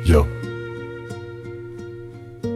Yo.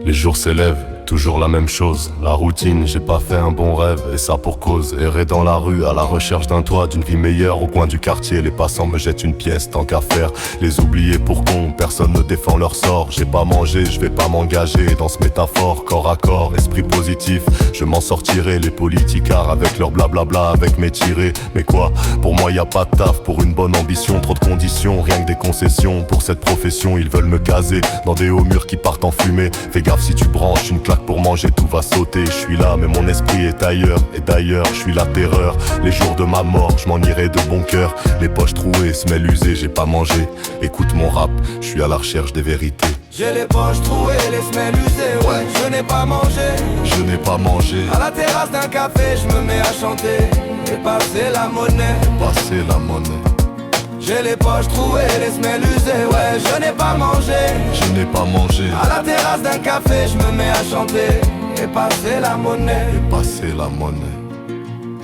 Les jours s'élèvent, toujours la même chose. La routine, j'ai pas fait un bon rêve, et ça pour cause. Errer dans la rue, à la recherche d'un toit, d'une vie meilleure. Au coin du quartier, les passants me jettent une pièce, tant qu'à faire. Les oublier pour con, personne ne défend leur sort. J'ai pas mangé, je vais pas m'engager dans ce métaphore. Corps à corps, esprit positif, je m'en sortirai. Les politicards avec leur blablabla, avec mes tirés. Mais quoi, pour moi y a pas de taf, pour une bonne ambition. Trop de conditions, rien que des concessions. Pour cette profession, ils veulent me caser dans des hauts murs qui partent en fumée. Fais gaffe si tu branches une claque pour manger, tout va sauter. Je suis là mais mon esprit est ailleurs. Et d'ailleurs je suis la terreur. Les jours de ma mort je m'en irai de bon cœur. Les poches trouées, semelles usées, j'ai pas mangé. Écoute mon rap, je suis à la recherche des vérités. J'ai les poches trouées, les semelles usées, ouais. Je n'ai pas mangé, je n'ai pas mangé. À la terrasse d'un café je me mets à chanter et passer la monnaie. Passer la monnaie. J'ai les poches trouées, les semelles usées, ouais. Je n'ai pas mangé, je n'ai pas mangé. À la terrasse d'un café je me mets à chanter et passer la monnaie. Et passer la monnaie.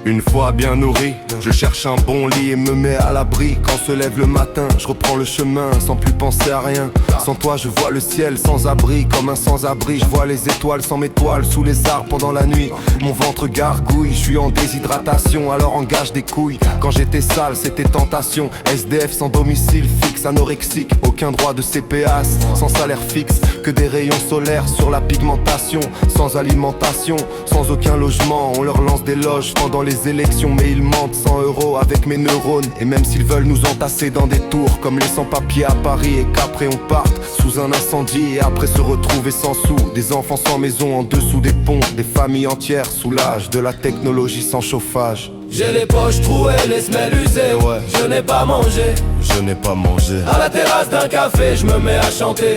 Une fois bien nourri, je cherche un bon lit et me mets à l'abri. Quand se lève le matin, je reprends le chemin sans plus penser à rien. Sans toi je vois le ciel sans abri, comme un sans-abri. Je vois les étoiles sans mes toiles sous les arbres pendant la nuit. Mon ventre gargouille, je suis en déshydratation, alors engage des couilles. Quand j'étais sale c'était tentation. SDF sans domicile fixe, anorexique, aucun droit de CPAS, sans salaire fixe, que des rayons solaires sur la pigmentation. Sans alimentation, sans aucun logement, on leur lance des loges pendant les élections, mais ils mentent. 100 € avec mes neurones. Et même s'ils veulent nous entasser dans des tours comme les sans-papiers à Paris, et qu'après on parte sous un incendie et après se retrouver sans sous. Des enfants sans maison en dessous des ponts, des familles entières sous l'âge de la technologie sans chauffage. J'ai les poches trouées, les semelles usées, ouais. Je n'ai pas mangé, je n'ai pas mangé. À la terrasse d'un café je me mets à chanter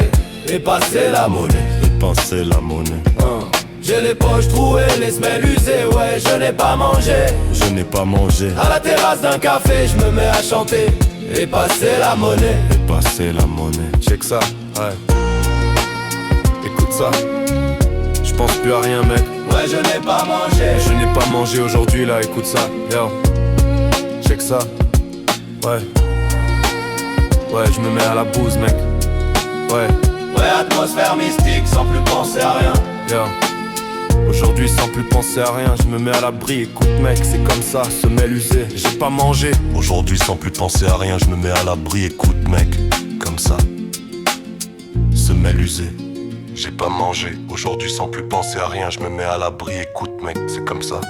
et passer la monnaie. Et passer la monnaie. J'ai les poches trouées, les semelles usées, ouais. Je n'ai pas mangé, je n'ai pas mangé. À la terrasse d'un café je me mets à chanter et passer la monnaie. Et passer la monnaie. Check ça, ouais. Écoute ça. Je pense plus à rien mec. Ouais je n'ai pas mangé. Je n'ai pas mangé aujourd'hui là, écoute ça. Yo. Check ça. Ouais. Ouais je me mets à la bouse mec. Ouais. Ouais atmosphère mystique sans plus penser à rien. Yo. Aujourd'hui sans plus penser à rien, je me mets à l'abri. Écoute mec, c'est comme ça, semelle usée, j'ai pas mangé. Aujourd'hui sans plus penser à rien, je me mets à l'abri. Écoute mec, comme ça, semelle usée, j'ai pas mangé. Aujourd'hui sans plus penser à rien, je me mets à l'abri. Écoute mec, c'est comme ça.